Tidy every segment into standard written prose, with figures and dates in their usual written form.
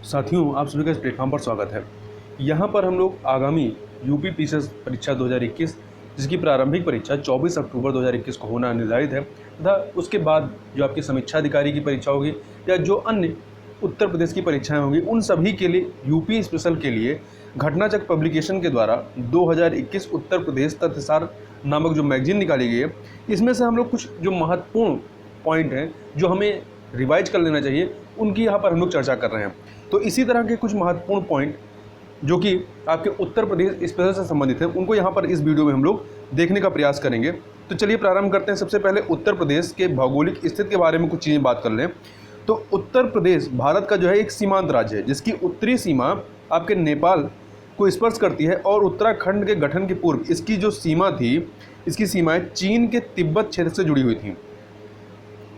साथियों, आप सभी का इस प्लेटफॉर्म पर स्वागत है। यहाँ पर हम लोग आगामी यूपी पीसीएस परीक्षा 2021 जिसकी प्रारंभिक परीक्षा 24 अक्टूबर 2021 को होना निर्धारित है तथा उसके बाद जो आपकी समीक्षा अधिकारी की परीक्षा होगी या जो अन्य उत्तर प्रदेश की परीक्षाएं होंगी, उन सभी के लिए यूपी स्पेशल के लिए घटनाचक्र पब्लिकेशन के द्वारा 2021 उत्तर प्रदेश तथ्यसार नामक जो मैगजीन निकाली गई है, इसमें से हम लोग कुछ जो महत्वपूर्ण पॉइंट हैं जो हमें रिवाइज कर लेना चाहिए, उनकी यहाँ पर हम लोग चर्चा कर रहे हैं। तो इसी तरह के कुछ महत्वपूर्ण पॉइंट जो कि आपके उत्तर प्रदेश स्पेशल से संबंधित हैं, उनको यहाँ पर इस वीडियो में हम लोग देखने का प्रयास करेंगे। तो चलिए प्रारंभ करते हैं। सबसे पहले उत्तर प्रदेश के भौगोलिक स्थिति के बारे में कुछ चीज़ें बात कर लें। तो उत्तर प्रदेश भारत का जो है एक सीमांत राज्य है, जिसकी उत्तरी सीमा आपके नेपाल को स्पर्श करती है और उत्तराखंड के गठन के पूर्व इसकी जो सीमा थी, इसकी सीमाएं चीन के तिब्बत क्षेत्र से जुड़ी हुई थी।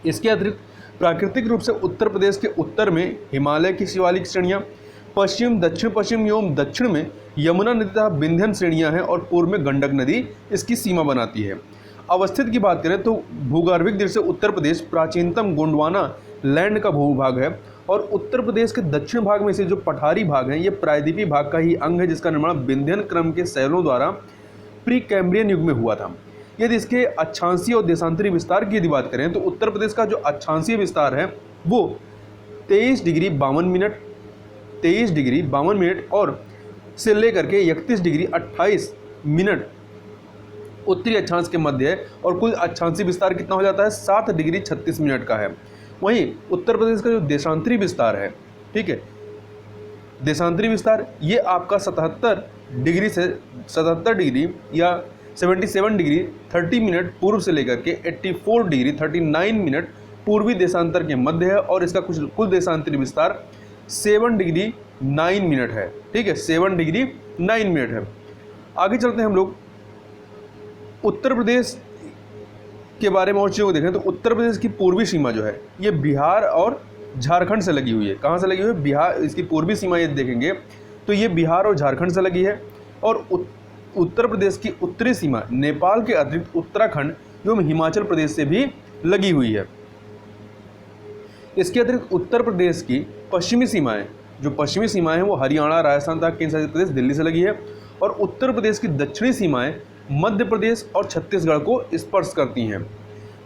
इसके अतिरिक्त प्राकृतिक रूप से उत्तर प्रदेश के उत्तर में हिमालय की शिवालिक श्रेणियाँ, पश्चिम दक्षिण पश्चिम एवं दक्षिण में यमुना नदी तथा विंध्यन श्रेणियाँ हैं और पूर्व में गंडक नदी इसकी सीमा बनाती है। अवस्थित की बात करें तो भूगर्भिक दृष्टि से उत्तर प्रदेश प्राचीनतम गोंडवाना लैंड का भूभाग है और उत्तर प्रदेश के दक्षिण भाग में से जो पठारी भाग हैं, ये प्रायद्वीपीय भाग का ही अंग है, जिसका निर्माण विंध्यन क्रम के शैलों द्वारा प्री कैम्ब्रियन युग में हुआ था। यदि इसके अक्षांशीय और देशांतरी विस्तार की यदि बात करें तो उत्तर प्रदेश का जो अक्षांशीय विस्तार है वो 23 डिग्री 52 मिनट और से लेकर के 31 डिग्री 28 मिनट उत्तरी अक्षांश के मध्य है और कुल अक्षांशीय विस्तार कितना हो जाता है 7 डिग्री 36 मिनट का है। वहीं उत्तर प्रदेश का जो देशांतरी विस्तार है, ठीक है, देशांतरी विस्तार ये आपका 77 डिग्री या 77 डिग्री 30 मिनट पूर्व से लेकर के 84 डिग्री 39 मिनट पूर्वी देशांतर के मध्य है और इसका कुल देशांतरी विस्तार 7 डिग्री 9 मिनट है, ठीक है, 7 डिग्री 9 मिनट है। आगे चलते हैं हम लोग उत्तर प्रदेश के बारे में और चीज़ों को देखें तो उत्तर प्रदेश की पूर्वी सीमा जो है ये बिहार और झारखंड से लगी हुई है। कहाँ से लगी हुई है? बिहार। इसकी पूर्वी सीमा ये देखेंगे तो ये बिहार और झारखंड से लगी है और उत्तर प्रदेश की उत्तरी सीमा नेपाल के अतिरिक्त उत्तराखंड एवं हिमाचल प्रदेश से भी लगी हुई है। इसके अतिरिक्त उत्तर प्रदेश की पश्चिमी सीमाएं हैं वो हरियाणा, राजस्थान तथा केंद्र शासित प्रदेश दिल्ली से लगी है और उत्तर प्रदेश की दक्षिणी सीमाएं मध्य प्रदेश और छत्तीसगढ़ को स्पर्श करती हैं।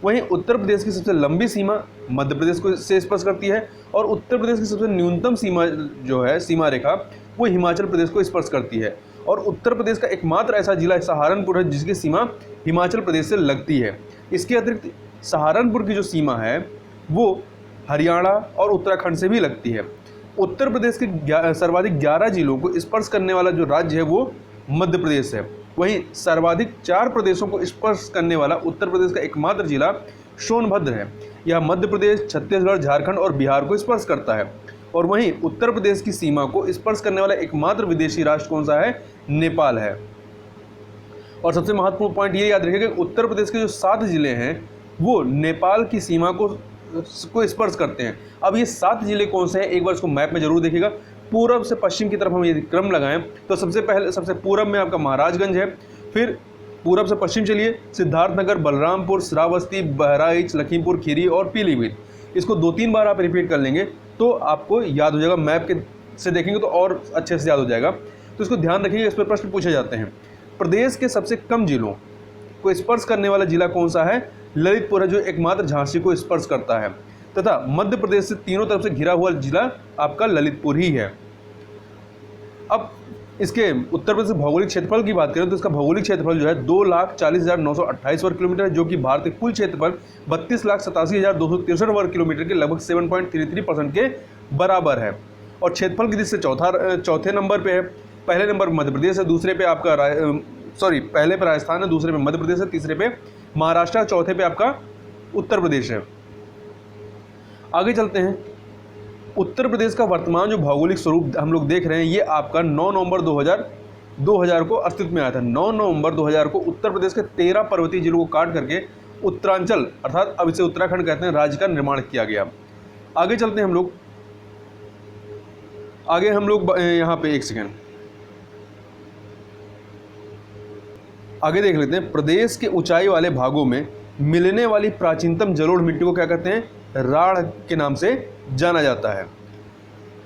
वहीं उत्तर प्रदेश की सबसे लंबी सीमा मध्य प्रदेश को से स्पर्श करती है और उत्तर प्रदेश की सबसे न्यूनतम सीमा जो है सीमा रेखा वो हिमाचल प्रदेश को स्पर्श करती है और उत्तर प्रदेश का एकमात्र ऐसा जिला सहारनपुर है जिसकी सीमा हिमाचल प्रदेश से लगती है। इसके अतिरिक्त सहारनपुर की जो सीमा है वो हरियाणा और उत्तराखंड से भी लगती है। उत्तर प्रदेश के सर्वाधिक 11 जिलों को स्पर्श करने वाला जो राज्य है वो मध्य प्रदेश है। वहीं सर्वाधिक 4 प्रदेशों को स्पर्श करने वाला उत्तर प्रदेश का एकमात्र जिला सोनभद्र है। यह मध्य प्रदेश, छत्तीसगढ़, झारखंड और बिहार को स्पर्श करता है। और वहीं उत्तर प्रदेश की सीमा को स्पर्श करने वाला एकमात्र विदेशी राष्ट्र कौन सा है? नेपाल है। और सबसे महत्वपूर्ण पॉइंट ये याद रखिएगा कि उत्तर प्रदेश के जो 7 जिले हैं वो नेपाल की सीमा को स्पर्श करते हैं। अब ये 7 जिले कौन से हैं, एक बार इसको मैप में जरूर देखिएगा। पूर्व से पश्चिम की तरफ हम यदि क्रम लगाएं तो सबसे पूर्व में आपका महाराजगंज है, फिर पूर्व से पश्चिम चलिए सिद्धार्थनगर, बलरामपुर, श्रावस्ती, बहराइच, लखीमपुर खीरी और पीलीभीत। इसको 2-3 बार आप रिपीट कर लेंगे तो आपको याद हो जाएगा। मैप के से देखेंगे तो और अच्छे से याद हो जाएगा। तो इसको ध्यान रखिएगा, इस पर प्रश्न पूछे जाते हैं। प्रदेश के सबसे कम जिलों को स्पर्श करने वाला जिला कौन सा है? ललितपुर है, जो एकमात्र झांसी को स्पर्श करता है तथा मध्य प्रदेश से तीनों तरफ से घिरा हुआ जिला आपका ललितपुर ही है। अब इसके उत्तर प्रदेश भौगोलिक क्षेत्रफल की बात करें तो इसका भौगोलिक क्षेत्रफल जो है 2,40,928 वर्ग किलोमीटर है, जो कि भारत के कुल क्षेत्रफल 32,87,263 वर्ग किलोमीटर के लगभग 7.33% के बराबर है। और क्षेत्रफल की दृष्टि से चौथे नंबर पे है। पहले नंबर पर मध्य प्रदेश है, दूसरे पे आपका पहले पे राजस्थान है, दूसरे पे मध्य प्रदेश है, तीसरे पे महाराष्ट्र, चौथे पे आपका उत्तर प्रदेश है। आगे चलते हैं। उत्तर प्रदेश का वर्तमान जो भौगोलिक स्वरूप हम लोग देख रहे हैं, ये आपका 9 नवंबर 2000 को अस्तित्व में आया था। 9 नवंबर 2000 को उत्तर प्रदेश के 13 पर्वतीय जिलों को काट करके उत्तरांचल, अर्थात अब इसे उत्तराखंड कहते हैं, राज्य का निर्माण किया गया। आगे चलते हैं हम लोग। यहाँ पे एक सेकेंड आगे देख लेते हैं। प्रदेश के ऊंचाई वाले भागों में मिलने वाली प्राचीनतम जलोढ़ मिट्टी को क्या कहते हैं? राढ़ के नाम से जाना जाता है।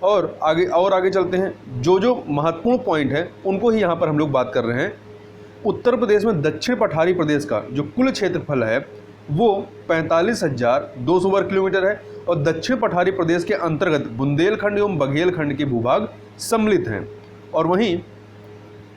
और आगे चलते हैं। जो महत्वपूर्ण पॉइंट है उनको ही यहाँ पर हम लोग बात कर रहे हैं। उत्तर प्रदेश में दक्षिण पठारी प्रदेश का जो कुल क्षेत्रफल है वो 45,200 वर्ग किलोमीटर है और दक्षिण पठारी प्रदेश के अंतर्गत बुंदेलखंड एवं बघेलखंड के भूभाग सम्मिलित हैं। और वहीं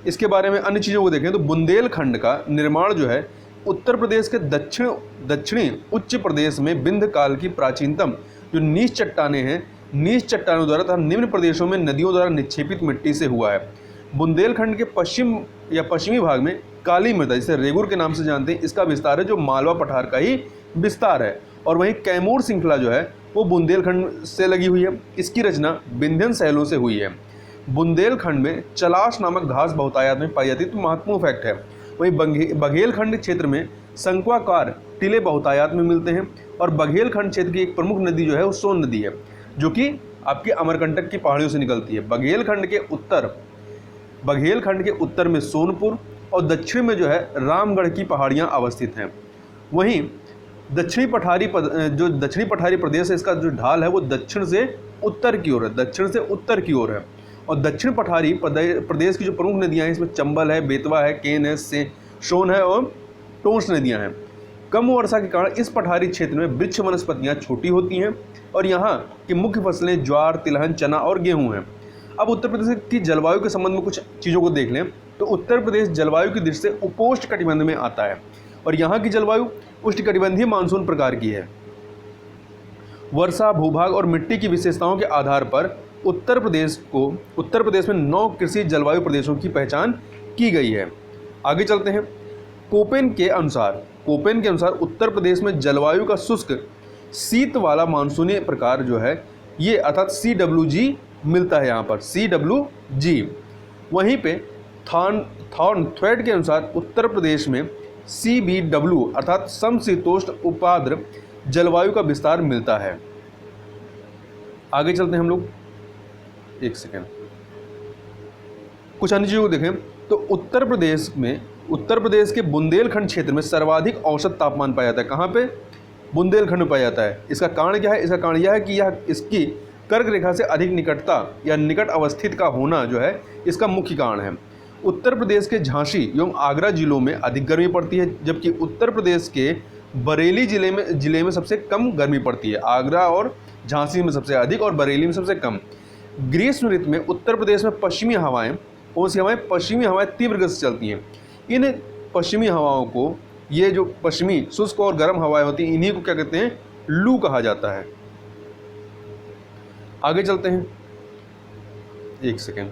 इसके बारे में अन्य चीज़ों को देखें तो बुंदेलखंड का निर्माण जो है उत्तर प्रदेश के दक्षिणी उच्च प्रदेश में विंध्य काल की प्राचीनतम जो नीच चट्टानें हैं, नीच चट्टानों द्वारा तथा निम्न प्रदेशों में नदियों द्वारा निक्षेपित मिट्टी से हुआ है। बुंदेलखंड के पश्चिमी भाग में काली मृदा, जिसे रेगुर के नाम से जानते हैं, इसका विस्तार है जो मालवा पठार का ही विस्तार है। और वहीं कैमूर श्रृंखला जो है वो बुंदेलखंड से लगी हुई है। इसकी रचना विंध्यन शैलों से हुई है। बुंदेलखंड में चलाश नामक घास बहुतायत में पाई जाती है, तो महत्वपूर्ण फैक्ट है। वहीं बघेलखंड क्षेत्र में शंक्वाकार टिले बहुतायत में मिलते हैं। और बघेलखंड क्षेत्र की एक प्रमुख नदी जो है वो सोन नदी है, जो कि आपके अमरकंटक की पहाड़ियों से निकलती है। बघेलखंड के उत्तर में सोनपुर और दक्षिण में जो है रामगढ़ की पहाड़ियाँ अवस्थित हैं। वहीं दक्षिणी पठारी प्रदेश है, इसका जो ढाल है वो दक्षिण से उत्तर की ओर है। और दक्षिण पठारी प्रदेश की जो प्रमुख नदियां हैं इसमें चंबल है, बेतवा है, केन है, सोन है और टोंस नदियां हैं। कम वर्षा के कारण इस पठारी क्षेत्र में वृक्ष वनस्पतियां छोटी होती हैं और यहाँ की मुख्य फसलें ज्वार, तिलहन, चना और गेहूं हैं। अब उत्तर प्रदेश की जलवायु के संबंध में कुछ चीज़ों को देख लें तो उत्तर प्रदेश जलवायु की दृष्टि से उपोष्ण कटिबंध में आता है और यहाँ की जलवायु उष्णकटिबंधीय मानसून प्रकार की है। वर्षा, भूभाग और मिट्टी की विशेषताओं के आधार पर उत्तर प्रदेश में 9 कृषि जलवायु प्रदेशों की पहचान की गई है। आगे चलते हैं। कोपेन के अनुसार उत्तर प्रदेश में जलवायु का शुष्क शीत वाला मानसूनी प्रकार जो है ये अर्थात CWG मिलता है यहाँ पर, CWG। वहीं पे थॉर्नथ्वेड के अनुसार उत्तर प्रदेश में CBW अर्थात समशीतोष्ण उपाद्र जलवायु का विस्तार मिलता है। आगे चलते हैं हम लोग, एक सेकेंड। कुछ अन्य चीज़ों को देखें तो उत्तर प्रदेश के बुंदेलखंड क्षेत्र में सर्वाधिक औसत तापमान पाया जाता है। कहाँ पे? बुंदेलखंड में पाया जाता है। इसका कारण क्या है? इसका कारण यह है कि यह इसकी कर्क रेखा से अधिक निकटता या निकट अवस्थित का होना जो है इसका मुख्य कारण है। उत्तर प्रदेश के झांसी एवं आगरा जिलों में अधिक गर्मी पड़ती है, जबकि उत्तर प्रदेश के बरेली जिले में सबसे कम गर्मी पड़ती है। आगरा और झांसी में सबसे अधिक और बरेली में सबसे कम। ग्रीष्म ऋतु में उत्तर प्रदेश में पश्चिमी हवाएं तीव्र गति से चलती हैं। इन पश्चिमी हवाओं को, ये जो पश्चिमी शुष्क और गर्म हवाएं होती हैं, इन्हीं को क्या कहते हैं? लू कहा जाता है। आगे चलते हैं, एक सेकेंड।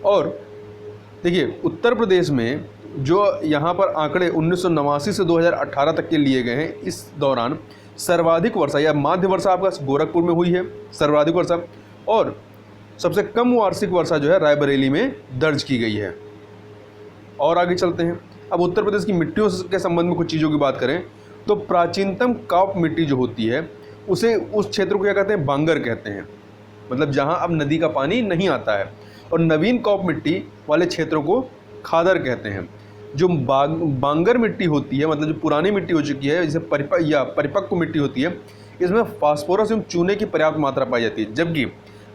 और देखिए उत्तर प्रदेश में जो यहाँ पर आंकड़े 1989 से 2018 तक के लिए गए हैं, इस दौरान सर्वाधिक वर्षा या माध्य वर्षा आपका गोरखपुर में हुई है, सर्वाधिक वर्षा, और सबसे कम वार्षिक वर्षा जो है रायबरेली में दर्ज की गई है। और आगे चलते हैं। अब उत्तर प्रदेश की मिट्टियों के संबंध में कुछ चीज़ों की बात करें तो प्राचीनतम काप मिट्टी जो होती है उसे, उस क्षेत्र को क्या कहते हैं? बांगर कहते हैं, मतलब जहाँ अब नदी का पानी नहीं आता है। और नवीन काप मिट्टी वाले क्षेत्रों को खादर कहते हैं। जो बांगर मिट्टी होती है, मतलब जो पुरानी मिट्टी हो चुकी है, जिसे परिपक्व मिट्टी होती है, इसमें फास्फोरस एवं चूने की पर्याप्त मात्रा पाई जाती है, जबकि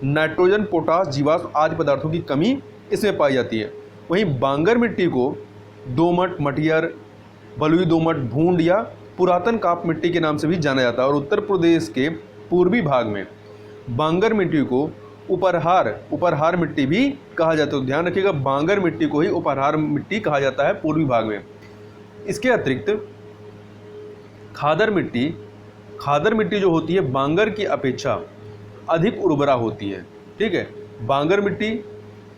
नाइट्रोजन, पोटास, जीवाश्म आदि पदार्थों की कमी इसमें पाई जाती है। वहीं बांगर मिट्टी को दोमट, मटियर, बलुई दोमट, भूंड या पुरातन काप मिट्टी के नाम से भी जाना जाता है। और उत्तर प्रदेश के पूर्वी भाग में बांगर मिट्टी को उपरहार मिट्टी भी कहा जाता है। तो ध्यान रखिएगा, बांगर मिट्टी को ही उपरहार मिट्टी कहा जाता है पूर्वी भाग में। इसके अतिरिक्त खादर मिट्टी जो होती है बांगर की अपेक्षा अधिक उर्वरा होती है। ठीक है, बांगर मिट्टी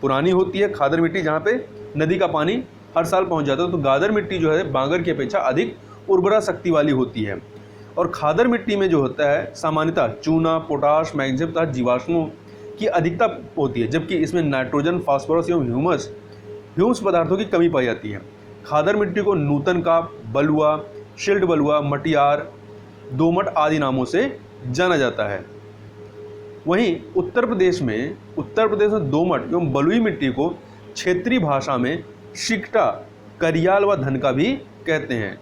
पुरानी होती है, खादर मिट्टी जहाँ पे नदी का पानी हर साल पहुँच जाता है, तो गादर मिट्टी जो है बांगर की अपेक्षा अधिक उर्वरा शक्ति वाली होती है। और खादर मिट्टी में जो होता है सामान्यतः चूना, पोटाश, मैग्नीशियम तथा जीवाश्मों की अधिकता होती है, जबकि इसमें नाइट्रोजन, फास्फोरस एवं ह्यूमस पदार्थों की कमी पाई जाती है। खादर मिट्टी को नूतन काप, बलुआ, शिल्ड बलुआ, मटियार, दोमट आदि नामों से जाना जाता है। वहीं उत्तर प्रदेश में दोमट एवं बलुई मिट्टी को क्षेत्रीय भाषा में शिकटा, करियाल व धनका भी कहते हैं।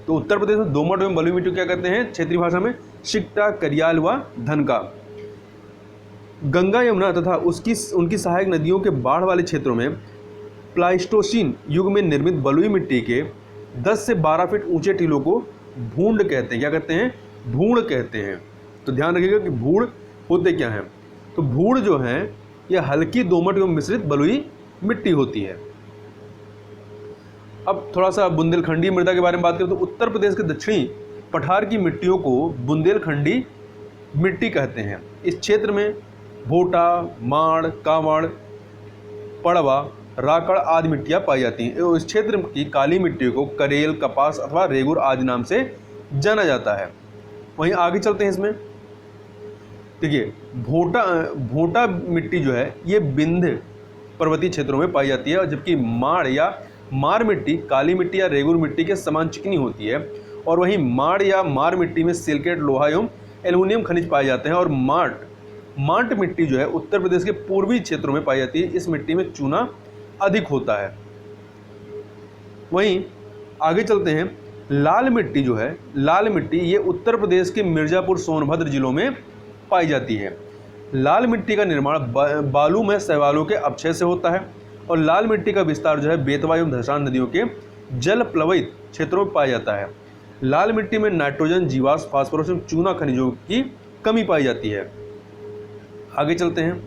तो उत्तर प्रदेश में दोमट एवं बलुई मिट्टी क्या कहते हैं क्षेत्रीय भाषा में? शिकटा, करियाल व धनका। गंगा यमुना तथा उनकी सहायक नदियों के बाढ़ वाले क्षेत्रों में प्लाइस्टोसीन युग में निर्मित बलुई मिट्टी के 10 से 12 फीट ऊंचे टीलों को भूंड कहते हैं। क्या कहते हैं? भूंड कहते हैं। तो ध्यान रखिएगा कि भूंड होते क्या हैं। तो भूंड जो है यह हल्की दोमट एवं मिश्रित बलुई मिट्टी होती है। अब थोड़ा सा बुंदेलखंडी मृदा के बारे में बात करें तो उत्तर प्रदेश के दक्षिणी पठार की मिट्टियों को बुंदेलखंडी मिट्टी कहते हैं। इस क्षेत्र में भोटा, माड़, कांवड़, पड़वा, राकड़ आदि मिट्टियाँ पाई जाती हैं। इस क्षेत्र की काली मिट्टी को करेल, कपास अथवा रेगुर आदि नाम से जाना जाता है। वहीं आगे चलते हैं इसमें। देखिए भोटा मिट्टी जो है ये विंध्य पर्वतीय क्षेत्रों में पाई जाती है, जबकि माड़ या मार मिट्टी काली मिट्टी या रेगुर मिट्टी के समान चिकनी होती है। और वहीं माड़ या मार मिट्टी में सिलिकेट, लोहा एवं एल्युमिनियम खनिज पाए जाते हैं। और मांट मिट्टी जो है उत्तर प्रदेश के पूर्वी क्षेत्रों में पाई जाती है। इस मिट्टी में चूना अधिक होता है। वहीं आगे चलते हैं। लाल मिट्टी जो है, लाल मिट्टी ये उत्तर प्रदेश के मिर्जापुर, सोनभद्र जिलों में पाई जाती है। लाल मिट्टी का निर्माण बालू में शैवालों के अपक्षय से होता है। और लाल मिट्टी का विस्तार जो है बेतवा एवं धसरान नदियों के जल प्लवित क्षेत्रों में पाया जाता है। लाल मिट्टी में नाइट्रोजन, जीवाश्म, फास्फोरस एवं चूना खनिजों की कमी पाई जाती है। आगे चलते हैं।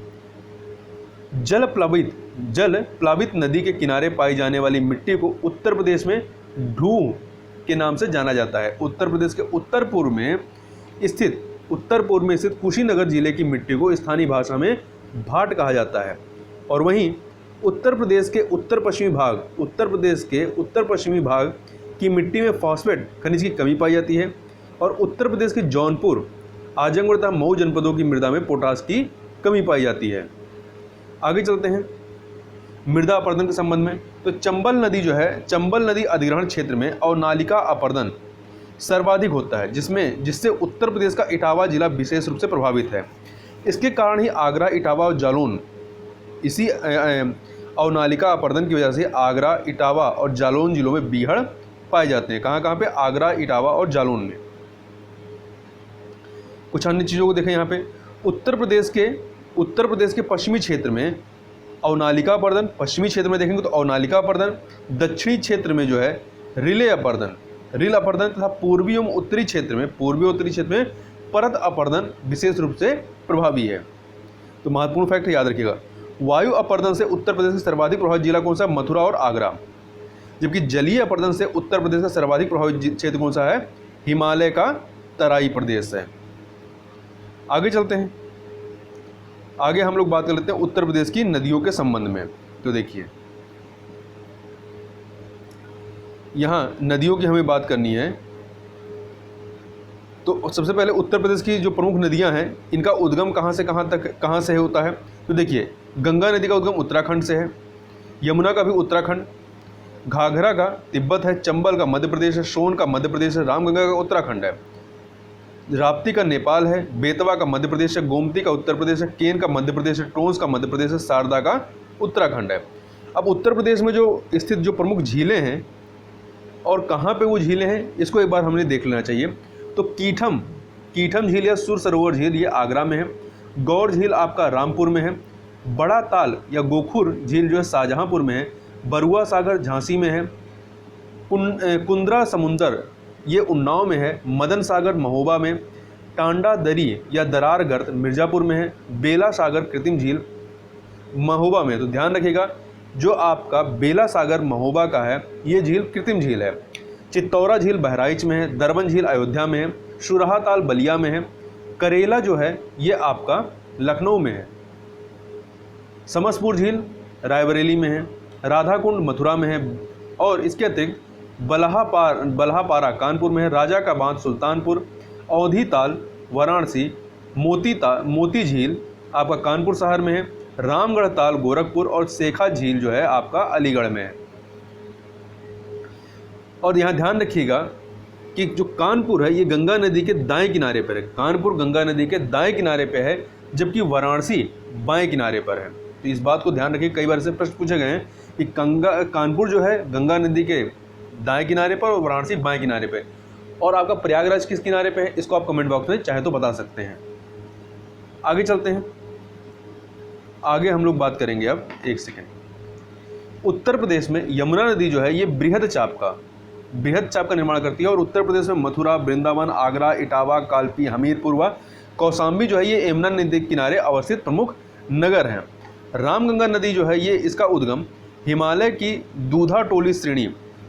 जल प्लावित नदी के किनारे पाई जाने वाली मिट्टी को उत्तर प्रदेश में ढूह के नाम से जाना जाता है। उत्तर प्रदेश के उत्तर पूर्व में स्थित कुशीनगर जिले की मिट्टी को स्थानीय भाषा में भाट कहा जाता है। और वहीं उत्तर प्रदेश के उत्तर पश्चिमी भाग की मिट्टी में फॉस्फेट खनिज की कमी पाई जाती है। और उत्तर प्रदेश के जौनपुर, आजमगढ़ तथा मऊ जनपदों की मृदा में पोटास की कमी पाई जाती है। आगे चलते हैं मृदा अपर्दन के संबंध में। तो चंबल नदी जो है, चंबल नदी अधिग्रहण क्षेत्र में अवनालिका अपर्दन सर्वाधिक होता है, जिससे उत्तर प्रदेश का इटावा जिला विशेष रूप से प्रभावित है। इसके कारण ही आगरा, इटावा और जालौन, इसी अवनालिका अपर्दन की वजह से आगरा, इटावा और जालौन जिलों में बीहड़ पाए जाते हैं। कहाँ पे? आगरा, इटावा और जालौन में। कुछ अन्य चीज़ों को देखें यहाँ पे। उत्तर प्रदेश के पश्चिमी क्षेत्र में अवनालिका अपर्दन, पश्चिमी क्षेत्र में देखेंगे तो अवनालिका अपर्दन, दक्षिणी क्षेत्र में जो है रिल अपर्दन तथा पूर्वी और उत्तरी क्षेत्र में परत अपर्दन विशेष रूप से प्रभावी है। तो महत्वपूर्ण फैक्ट याद रखिएगा। वायु अपर्दन से उत्तर प्रदेश का सर्वाधिक प्रभावित जिला कौन सा? मथुरा और आगरा। जबकि जलीय अपर्दन से उत्तर प्रदेश का सर्वाधिक प्रभावित क्षेत्र कौन सा है? हिमालय का तराई प्रदेश है। आगे चलते हैं। आगे हम लोग बात कर लेते हैं उत्तर प्रदेश की नदियों के संबंध में। तो देखिए यहाँ नदियों की हमें बात करनी है। तो सबसे पहले उत्तर प्रदेश की जो प्रमुख नदियाँ हैं इनका उद्गम कहाँ से होता है? तो देखिए गंगा नदी का उद्गम उत्तराखंड से है, यमुना का भी उत्तराखंड, घाघरा का तिब्बत है, चंबल का मध्य प्रदेश है, सोन का मध्य प्रदेश है, रामगंगा का उत्तराखंड है, राप्ती का नेपाल है, बेतवा का मध्य प्रदेश है, गोमती का उत्तर प्रदेश है, केन का मध्य प्रदेश है, टोंस का मध्य प्रदेश है, शारदा का उत्तराखंड है। अब उत्तर प्रदेश में जो स्थित जो प्रमुख झीलें हैं और कहाँ पे वो झीलें हैं इसको एक बार हमने देख लेना चाहिए। तो कीठम झील या सुर सरोवर झील ये आगरा में है, गौर झील आपका रामपुर में है, बड़ा ताल या गोखुर झील जो है शाहजहाँपुर में है, बरुआ सागर झांसी में है, कुंद्रा समुंदर ये उन्नाव में है, मदन सागर महोबा में, टांडा दरी या दरार गर्त मिर्ज़ापुर में है, बेला सागर कृत्रिम झील महोबा में। तो ध्यान रखिएगा जो आपका बेला सागर महोबा का है ये झील कृत्रिम झील है। चित्तौरा झील बहराइच में है, दरबन झील अयोध्या में है, शुरहा ताल बलिया में है, करेला जो है ये आपका लखनऊ में है, समसपुर झील रायबरेली में है, राधाकुंड मथुरा में है, और इसके अतिरिक्त बल्हापारा कानपुर में है, राजा का बांध सुल्तानपुर, अवधी ताल वाराणसी, मोती झील आपका कानपुर शहर में है, रामगढ़ ताल गोरखपुर, और शेखा झील जो है आपका अलीगढ़ में है। और यहाँ ध्यान रखिएगा कि जो कानपुर है ये गंगा नदी के दाएं किनारे पर है, कानपुर गंगा नदी के दाएं किनारे पे है, जबकि वाराणसी बाएं किनारे पर है। तो इस बात को ध्यान रखिए, कई बार से प्रश्न पूछे गए हैं कि कानपुर जो है गंगा नदी के दाएं किनारे पर और वाराणसी बाएं किनारे पे, और आपका प्रयागराज किस किनारे पे है इसको आप कमेंट बॉक्स में चाहे तो बता सकते हैं। आगे चलते हैं। आगे हम लोग बात करेंगे अब, एक सेकेंड। उत्तर प्रदेश में यमुना नदी जो है ये बृहद चाप का निर्माण करती है और उत्तर प्रदेश में मथुरा, वृंदावन, आगरा, इटावा, कालपी, हमीरपुर व कौशाम्बी जो है ये यमुना नदी के किनारे अवस्थित प्रमुख नगर हैं। रामगंगा नदी जो है ये इसका उद्गम हिमालय की दूधा टोली श्रेणी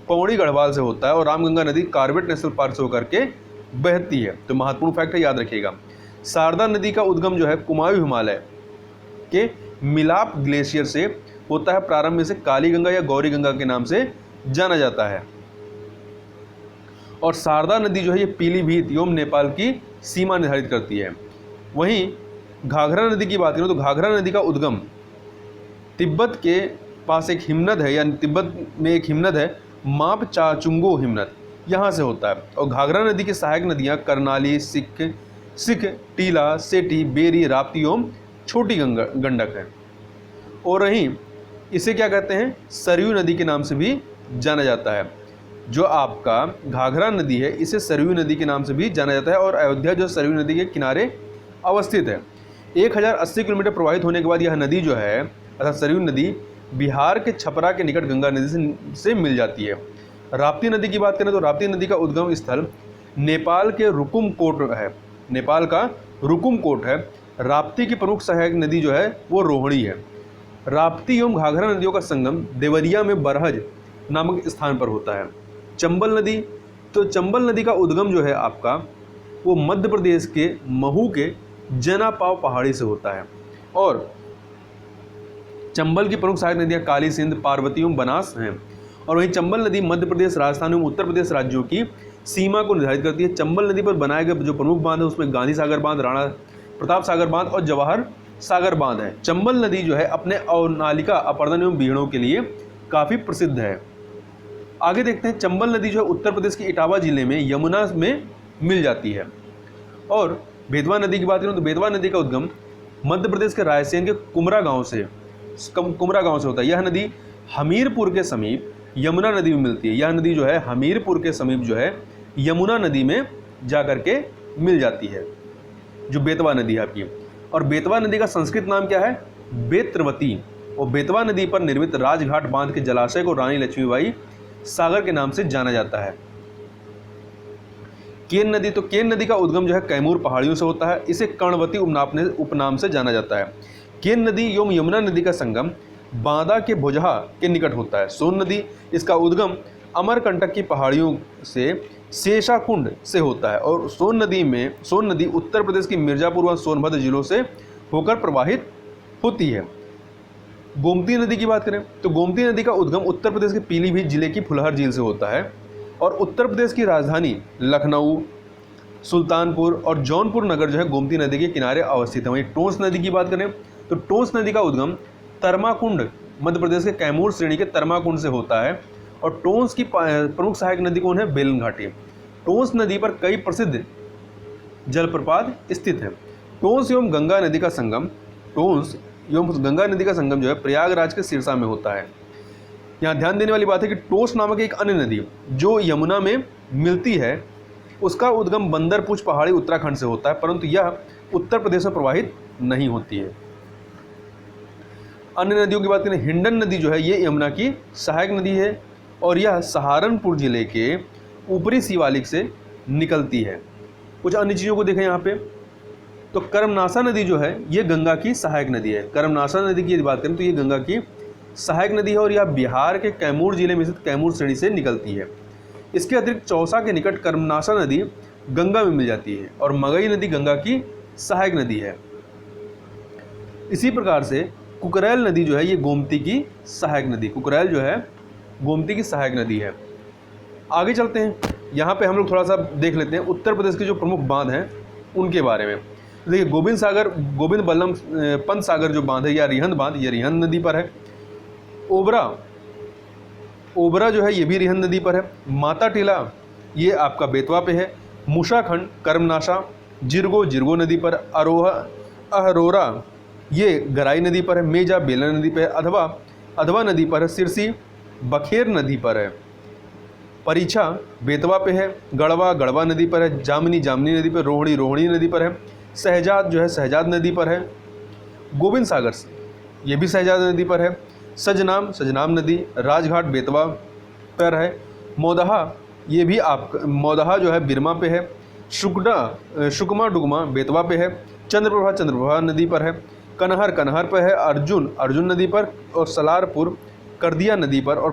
पौड़ी गढ़वाल से होता है और रामगंगा नदी कॉर्बेट नेशनल पार्क से होकर के बहती है। तो महत्वपूर्ण फैक्ट है, याद रखिएगा। शारदा नदी का उद्गम जो है कुमाऊं हिमालय के मिलाप ग्लेशियर से होता है। प्रारंभ में से काली गंगा या गौरी गंगा के नाम से जाना जाता है। और शारदा नदी जो है ये पीलीभीत एवं नेपाल की सीमा निर्धारित करती है। वहीं घाघरा नदी की बात करें तो घाघरा नदी का उद्गम तिब्बत के पास एक हिमनद है, या तिब्बत में एक हिमनद है, माप चाचुंगो हिमनद, यहाँ से होता है। और घाघरा नदी की सहायक नदियाँ करनाली, सिख, टीला, सेठी, बेरी, राप्ती एवं छोटी गंडक है। और वहीं इसे क्या कहते हैं, सरयू नदी के नाम से भी जाना जाता है। जो आपका घाघरा नदी है इसे सरयू नदी के नाम से भी जाना जाता है और अयोध्या जो सरयू नदी के किनारे अवस्थित है। 1080 किलोमीटर प्रवाहित होने के बाद यह नदी जो है अर्थात सरयू नदी बिहार के छपरा के निकट गंगा नदी से मिल जाती है। राप्ती नदी की बात करें तो राप्ती नदी का उद्गम स्थल नेपाल के रुकुमकोट है। नेपाल का रुकुमकोट है। राप्ती की प्रमुख सहायक नदी जो है वो रोहिणी है। राप्ती एवं घाघरा नदियों का संगम देवरिया में बरहज नामक स्थान पर होता है। चंबल नदी, तो चंबल नदी का उद्गम जो है आपका वो मध्य प्रदेश के महू के जनापाव पहाड़ी से होता है। और चंबल की प्रमुख सहायक नदियाँ काली सिंध, पार्वती एवं बनास हैं। और वहीं चंबल नदी मध्य प्रदेश, राजस्थान एवं उत्तर प्रदेश राज्यों की सीमा को निर्धारित करती है। चंबल नदी पर बनाए गए जो प्रमुख बांध है उसमें गांधी सागर बांध, राणा प्रताप सागर बांध और जवाहर सागर बांध है। चंबल नदी जो है अपने अवनालिका अपरदन एवं बीहड़ों के लिए काफ़ी प्रसिद्ध है। आगे देखते हैं, चंबल नदी जो है उत्तर प्रदेश के इटावा जिले में यमुना में मिल जाती है। और बेतवा नदी की बात करें तो बेतवा नदी का उद्गम मध्य प्रदेश के रायसेन के कुमरा गांव से होता है। यह नदी हमीरपुर के समीप यमुना नदी में मिलती है। यह नदी जो है हमीरपुर के समीप जो है यमुना नदी में जाकर के मिल जाती है, जो बेतवा नदी है आपकी। और बेतवा नदी का संस्कृत नाम क्या है, बेत्रवती। और बेतवा नदी पर निर्मित राजघाट बांध के जलाशय को रानी लक्ष्मीबाई सागर के नाम से जाना जाता है। केन नदी, तो केन नदी का उद्गम जो है कैमूर पहाड़ियों से होता है। इसे कर्णवती उपनाम से जाना जाता है। केन नदी एवं यमुना नदी का संगम बांदा के भुजहा के निकट होता है। सोन नदी, इसका उद्गम अमरकंटक की पहाड़ियों से शेषाकुंड से होता है। और सोन नदी उत्तर प्रदेश की मिर्जापुर व सोनभद्र जिलों से होकर प्रवाहित होती है। गोमती नदी की बात करें तो गोमती नदी का उद्गम उत्तर प्रदेश के पीलीभीत जिले की फुलहर झील से होता है। और उत्तर प्रदेश की राजधानी लखनऊ, सुल्तानपुर और जौनपुर नगर जो है गोमती नदी के किनारे अवस्थित है। वहीं टोंस नदी की बात करें तो टोंस नदी का उद्गम तरमाकुंड मध्य प्रदेश के कैमूर श्रेणी के तरमाकुंड से होता है। और टोंस की प्रमुख सहायक नदी कौन है, बेलन घाटी। टोंस नदी पर कई प्रसिद्ध जलप्रपात स्थित हैं। टोंस एवं गंगा नदी का संगम जो है प्रयागराज के सिरसा में होता है। यहाँ ध्यान देने वाली बात है कि टोंस नामक एक अन्य नदी जो यमुना में मिलती है उसका उद्गम बंदरपुच पहाड़ी उत्तराखंड से होता है, परंतु यह उत्तर प्रदेश में प्रवाहित नहीं होती है। अन्य नदियों की बात करें, हिंडन नदी जो है ये यमुना की सहायक नदी है और यह सहारनपुर जिले के ऊपरी शिवालिक से निकलती है। कुछ अन्य चीज़ों को देखें यहाँ पे, तो कर्मनाशा नदी जो है ये गंगा की सहायक नदी है। कर्मनाशा नदी की यदि बात करें तो ये गंगा की सहायक नदी है और यह बिहार के कैमूर जिले में स्थित कैमूर श्रेणी से निकलती है। इसके अतिरिक्त चौसा के निकट कर्मनाशा नदी गंगा में मिल जाती है और मगई नदी गंगा की सहायक नदी है। इसी प्रकार से कुकरैल नदी जो है ये गोमती की सहायक नदी, कुकरैल जो है गोमती की सहायक नदी है। आगे चलते हैं, यहाँ पे हम लोग थोड़ा सा देख लेते हैं उत्तर प्रदेश के जो प्रमुख बांध हैं उनके बारे में। देखिए गोविंद बल्लभ पंत सागर जो बांध है या रिहंद बांध, ये रिहंद नदी पर है। ओबरा जो है ये भी रिहंद नदी पर है। माता टीला ये आपका बेतवा पे है। मूषाखंड, कर्मनाशा, जिरगो नदी पर। अहरोरा ये गराई नदी पर है। मेजा बेलन नदी पर है। अधवा नदी पर है। सिरसी बखेर नदी पर है। परीछा बेतवा पे है। गढ़वा नदी पर है। जामनी नदी पर। रोहिणी नदी पर है। शहजाद जो है शहजाद नदी पर है। गोविंद ये भी शहजादा नदी पर है। सजनाम नदी राजघाट बेतवा पर है। मौदहा, ये भी आपका मौदहा जो है बिरमा पे है। शुकमा डुगमा बेतवा पे है। चंद्रप्रभा नदी पर है। कनहर पे है। अर्जुन नदी पर, और सलारपुर करदिया नदी पर, और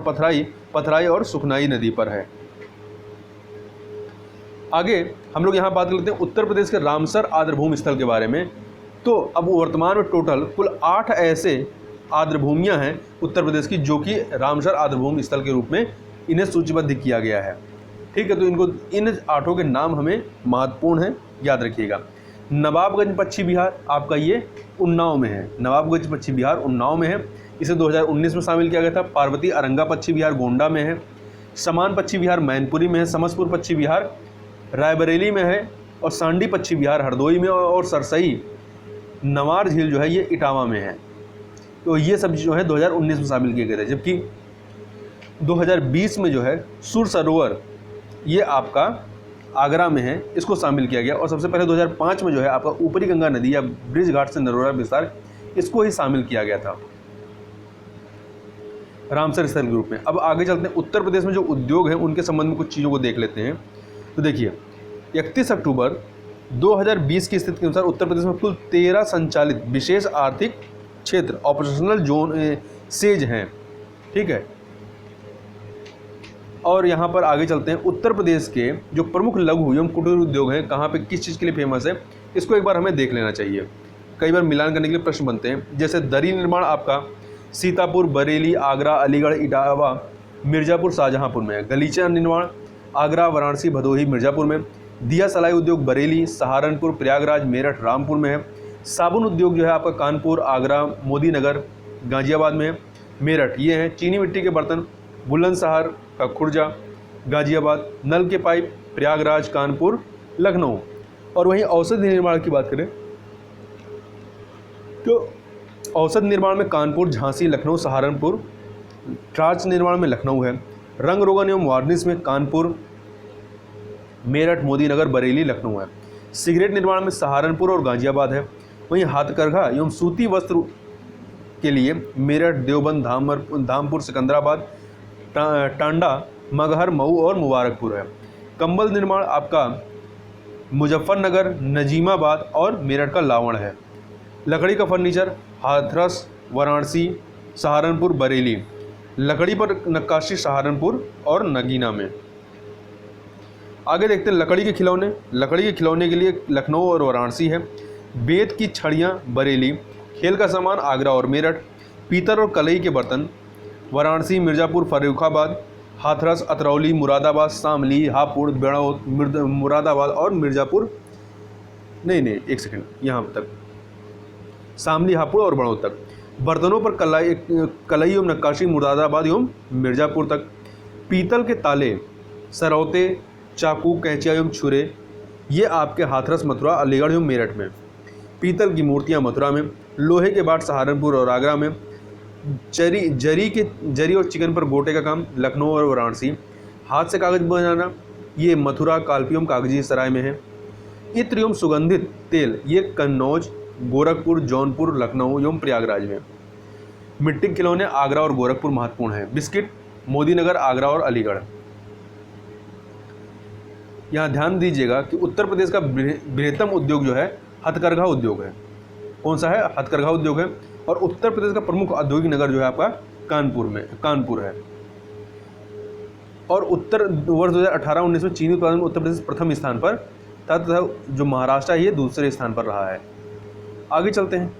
पथराई और सुखनाई नदी पर है। आगे हम लोग यहाँ बात कर लेते हैं उत्तर प्रदेश के रामसर आर्द्रभूमि स्थल के बारे में। तो अब वर्तमान में टोटल कुल 8 ऐसे आर्द्रभूमियाँ हैं उत्तर प्रदेश की, जो कि रामसर आर्द्रभूमि स्थल के रूप में इन्हें सूचीबद्ध किया गया है। ठीक है, तो इन 8 के नाम हमें महत्वपूर्ण हैं, याद रखिएगा। नवाबगंज पश्चिम बिहार आपका ये उन्नाव में है। नवाबगंज पश्चिम बिहार उन्नाव में है। इसे 2019 में शामिल किया गया था। पार्वती अरंगा पश्चिम बिहार गोंडा में है। समान पश्चिम बिहार मैनपुरी में है। समसपुर पश्चिम बिहार रायबरेली में है। और सांडी पश्चिम बिहार हरदोई में, और सरसई नवार झील जो है ये इटावा में है। तो ये सब जो है 2019 में शामिल किए गए थे। जबकि 2020 में जो है सुर सरोवर ये आपका आगरा में है, इसको शामिल किया गया। और सबसे पहले 2005 में जो है आपका ऊपरी गंगा नदी या ब्रिज घाट से नरोरा विस्तार, इसको ही शामिल किया गया था रामसर स्थल के रूप में। अब आगे चलते हैं, उत्तर प्रदेश में जो उद्योग हैं उनके संबंध में कुछ चीज़ों को देख लेते हैं। तो देखिए 31 अक्टूबर 2020 की स्थिति के अनुसार उत्तर प्रदेश में कुल 13 संचालित विशेष आर्थिक क्षेत्र ऑपरेशनल जोन सेज हैं। ठीक है, और यहाँ पर आगे चलते हैं, उत्तर प्रदेश के जो प्रमुख लघु एवं कुटीर उद्योग हैं कहाँ पे किस चीज़ के लिए फेमस है, इसको एक बार हमें देख लेना चाहिए। कई बार मिलान करने के लिए प्रश्न बनते हैं। जैसे दरी निर्माण आपका सीतापुर, बरेली, आगरा, अलीगढ़, इटावा, मिर्ज़ापुर, शाहजहाँपुर में है। गलीचा निर्माण आगरा, वाराणसी, भदोही, मिर्ज़ापुर में। दिया सलाई उद्योग बरेली, सहारनपुर, प्रयागराज, मेरठ, रामपुर में है। साबुन उद्योग जो है आपका कानपुर, आगरा, मोदी नगर, गाजियाबाद में है। मेरठ ये है। चीनी मिट्टी के बर्तन बुलंदशहर का खुर्जा, गाजियाबाद। नल के पाइप प्रयागराज, कानपुर, लखनऊ। और वहीं औषधि निर्माण की बात करें तो औषध निर्माण में कानपुर, झांसी, लखनऊ, सहारनपुर। टार्च निर्माण में लखनऊ है। रंग रोगन एवं वार्निश में कानपुर, मेरठ, मोदीनगर, बरेली, लखनऊ है। सिगरेट निर्माण में सहारनपुर और गाजियाबाद है। वहीं हाथकरघा एवं सूती वस्त्र के लिए मेरठ, देवबंद, धामपुर, सिकंदराबाद, टांडा, मगहर, मऊ और मुबारकपुर है। कंबल निर्माण आपका मुजफ्फरनगर, नजीमाबाद और मेरठ का लावण है। लकड़ी का फर्नीचर हाथरस, वाराणसी, सहारनपुर, बरेली। लकड़ी पर नक्काशी सहारनपुर और नगीना में। आगे देखते हैं लकड़ी के खिलौने। लकड़ी के खिलौने के लिए लखनऊ और वाराणसी है। बेत की छड़ियाँ बरेली। खेल का सामान आगरा और मेरठ। पीतल और कलई के बर्तन वाराणसी, मिर्ज़ापुर, फर्रुखाबाद, हाथरस, अतरौली, मुरादाबाद, शामली, हापुड़, बेड़ौत, मुरादाबाद और मिर्ज़ापुर, नहीं एक सेकंड, यहाँ तक शामली, हापुड़ और बड़ौत तक। बर्तनों पर कलई एवं नक्काशी मुरादाबाद एवं मिर्ज़ापुर तक। पीतल के ताले, सरौते, चाकू, कैंचिया एवं छुरे ये आपके हाथरस, मथुरा, अलीगढ़ एवं मेरठ में। पीतल की मूर्तियाँ मथुरा में। लोहे के बाट सहारनपुर और आगरा में। जरी और चिकन पर गोटे का काम लखनऊ और वाराणसी। हाथ से कागज बनाना ये मथुरा, कालपी एवं कागजी सराय में है। इत्र एवं सुगंधित तेल ये कन्नौज, गोरखपुर, जौनपुर, लखनऊ एवं प्रयागराज में। मिट्टी के खिलौने आगरा और गोरखपुर महत्वपूर्ण है। बिस्किट मोदीनगर, आगरा और अलीगढ़। यहाँ ध्यान दीजिएगा कि उत्तर प्रदेश का बृहत्तम उद्योग जो है हथकरघा उद्योग है। कौन सा है? हथकरघा उद्योग है। और उत्तर प्रदेश का प्रमुख औद्योगिक नगर जो है आपका कानपुर है। और वर्ष 2018-19 में चीनी उत्पादन में उत्तर प्रदेश प्रथम स्थान पर तथा जो महाराष्ट्र है ये दूसरे स्थान पर रहा है। आगे चलते हैं,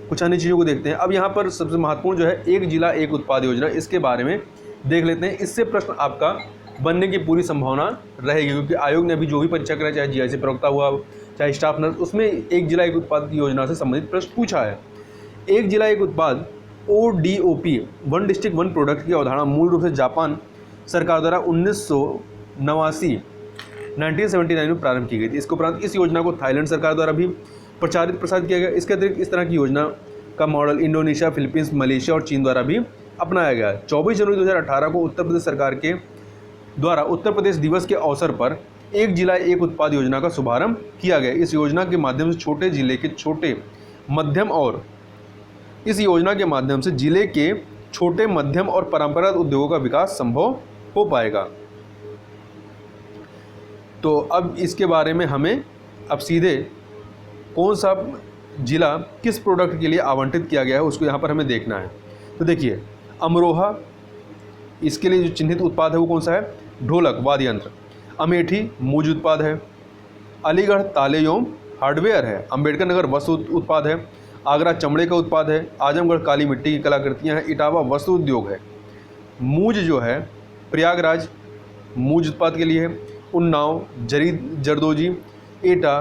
कुछ अन्य चीज़ों को देखते हैं। अब यहाँ पर सबसे महत्वपूर्ण जो है एक जिला एक उत्पाद योजना, इसके बारे में देख लेते हैं। इससे प्रश्न आपका बनने की पूरी संभावना रहेगी, क्योंकि आयोग ने अभी जो भी परीक्षा कराया, चाहे जीआईसी प्रवक्ता हुआ, चाहे स्टाफ नर्स, उसमें एक जिला एक उत्पाद योजना से संबंधित प्रश्न पूछा है। एक जिला एक उत्पाद ODOP, one district one product की अवधारणा मूल रूप से जापान सरकार द्वारा 1979 में प्रारंभ की गई थी। इसके उपरांत इस योजना को थाईलैंड सरकार द्वारा भी प्रसारित किया गया। इसके अतिरिक्त इस तरह की योजना का मॉडल इंडोनेशिया, फिलीपींस, मलेशिया और चीन द्वारा भी अपनाया गया। 24 जनवरी 2018 को उत्तर प्रदेश सरकार के द्वारा उत्तर प्रदेश दिवस के अवसर पर एक जिला एक उत्पाद योजना का शुभारंभ किया गया। इस योजना के माध्यम से छोटे जिले के छोटे, मध्यम और इस योजना के माध्यम से जिले के छोटे, मध्यम और परंपरागत उद्योगों का विकास संभव हो पाएगा। तो अब इसके बारे में हमें अब सीधे कौन सा जिला किस प्रोडक्ट के लिए आवंटित किया गया है उसको यहाँ पर हमें देखना है। तो देखिए, अमरोहा, इसके लिए जो चिन्हित उत्पाद है वो कौन सा है? ढोलक वाद्य यंत्र। अमेठी मूज उत्पाद है। अलीगढ़ ताले एवं हार्डवेयर है। अंबेडकर नगर वस्त्र उत्पाद है। आगरा चमड़े का उत्पाद है। आजमगढ़ काली मिट्टी की कलाकृतियाँ हैं। इटावा वस्त्र उद्योग है। मूज जो है प्रयागराज मूज उत्पाद के लिए है। उन्नाव जरी जरदोजी, एटा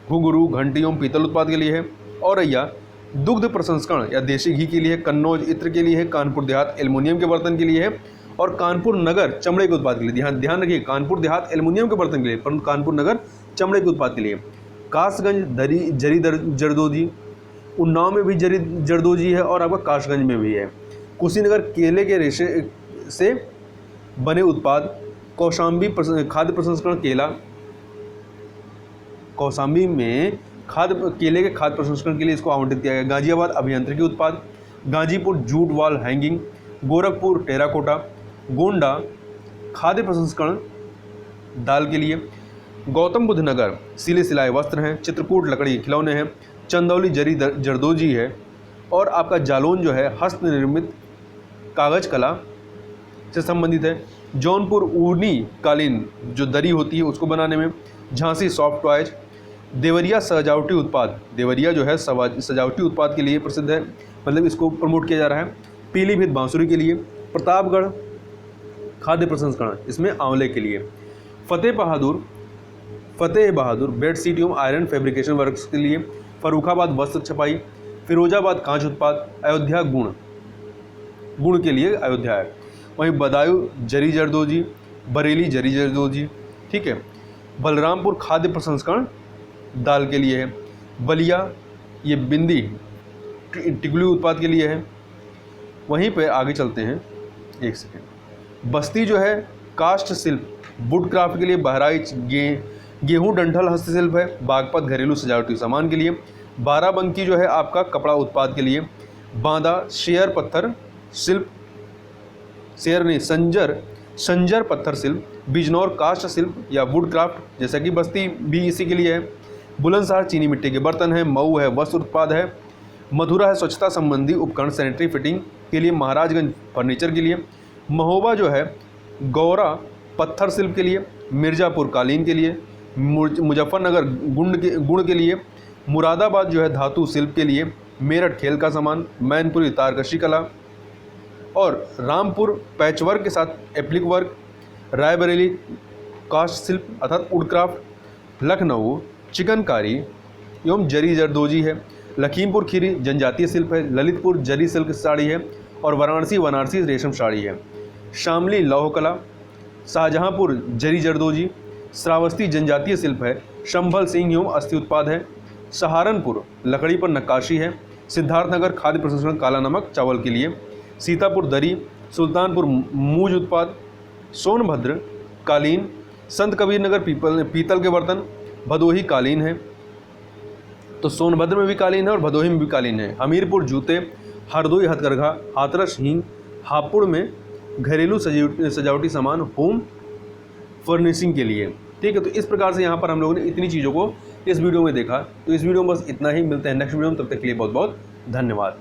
घुंघरू घंटी एवं पीतल उत्पाद के लिए है। औरैया दुग्ध प्रसंस्करण या देशी घी के लिए है। कन्नौज इत्र के लिए है। कानपुर देहात एल्युमिनियम के बर्तन के लिए है। और कानपुर नगर चमड़े के उत्पाद के लिए। ध्यान रखिए, कानपुर देहात एल्युमिनियम के बर्तन के लिए, परंतु कानपुर नगर चमड़े के उत्पाद के लिए। कासगंज जरी जरदोजी, उन्नाव में भी जरी जरदोजी है और आपका कासगंज में भी है। कुशीनगर केले के रेशे से बने उत्पाद। कौशाम्बी खाद्य प्रसंस्करण केला, कौशाम्बी में केले के खाद्य प्रसंस्करण के लिए इसको आवंटित किया गया। गाजियाबाद अभियांत्रिकी उत्पाद। Ghazipur jute wall hanging. Gorakhpur terracotta. Gonda खाद्य प्रसंस्करण दाल के लिए। गौतम बुद्ध नगर सिले सिलाए वस्त्र हैं। चित्रकूट लकड़ी खिलौने हैं। चंदौली जरी जरदोजी है। और आपका जालौन जो है हस्त निर्मित कागज कला से संबंधित है। जौनपुर ऊनी कालीन जो दरी होती है उसको बनाने में। Jhansi soft toys. देवरिया सजावटी उत्पाद, देवरिया जो है सजावटी उत्पाद के लिए प्रसिद्ध है, मतलब इसको प्रमोट किया जा रहा है। पीलीभीत बांसुरी के लिए। प्रतापगढ़ खाद्य प्रसंस्करण, इसमें आंवले के लिए। फतेह बहादुर बेडशीट एवं आयरन फैब्रिकेशन वर्क्स के लिए। फर्रुखाबाद वस्त्र छपाई। फिरोजाबाद कांच उत्पाद। अयोध्या गुण के लिए अयोध्या है। वहीं बदायूं जरी जरदोजी। बरेली जरी जरदोजी, ठीक है। बलरामपुर खाद्य प्रसंस्करण दाल के लिए है। बलिया ये बिंदी टिकुली उत्पाद के लिए है। वहीं पे आगे चलते हैं, एक सेकेंड। बस्ती जो है कास्ट शिल्प वुड क्राफ्ट के लिए। बहराइच गेहूं डंठल हस्तशिल्प है। बागपत घरेलू सजावटी सामान के लिए। बाराबंकी जो है आपका कपड़ा उत्पाद के लिए। बांदा शेयर पत्थर शिल्प, शेयर नहीं संजर पत्थर शिल्प। बिजनौर कास्ट शिल्प या वुड क्राफ्ट, जैसा कि बस्ती भी इसी के लिए है। बुलंदशहर चीनी मिट्टी के बर्तन है। मऊ है वस्त्र उत्पाद है। मथुरा है स्वच्छता संबंधी उपकरण सैनिटरी फिटिंग के लिए। महाराजगंज फर्नीचर के लिए। महोबा जो है गौरा पत्थर शिल्प के लिए। मिर्ज़ापुर कालीन के लिए। मुजफ्फरनगर गुण के लिए। मुरादाबाद जो है धातु शिल्प के लिए। मेरठ खेल का सामान। मैनपुरी तारकशी कला। और रामपुर पैचवर्क के साथ एप्लिक वर्क। रायबरेली कास्ट शिल्प अर्थात वुड क्राफ्ट। लखनऊ चिकनकारी एवं जरी जरदोजी है। लखीमपुर खीरी जनजातीय शिल्प है। ललितपुर जरी सिल्क साड़ी है। और वाराणसी रेशम साड़ी है। शामली लौह कला। शाहजहांपुर जरी जरदोजी। श्रावस्ती जनजातीय शिल्प है। संभल सिंह एवं अस्थि उत्पाद है। सहारनपुर लकड़ी पर नक्काशी है। सिद्धार्थनगर खाद्य प्रसंस्करण काला नमक चावल के लिए। सीतापुर दरी। सुल्तानपुर मूज उत्पाद। सोनभद्र कालीन। संत कबीर नगर पीतल के बर्तन। भदोही कालीन है, तो सोनभद्र में भी कालीन है और भदोही में भी कालीन है। हमीरपुर जूते। हरदोई हथकरघा। हाथरस हींग। हापुड़ में घरेलू सजावटी सामान होम फर्निशिंग के लिए, ठीक है। तो इस प्रकार से यहाँ पर हम लोगों ने इतनी चीज़ों को इस वीडियो में देखा। तो इस वीडियो में बस इतना ही, मिलते हैं नेक्स्ट वीडियो में, तब तक के लिए बहुत बहुत धन्यवाद।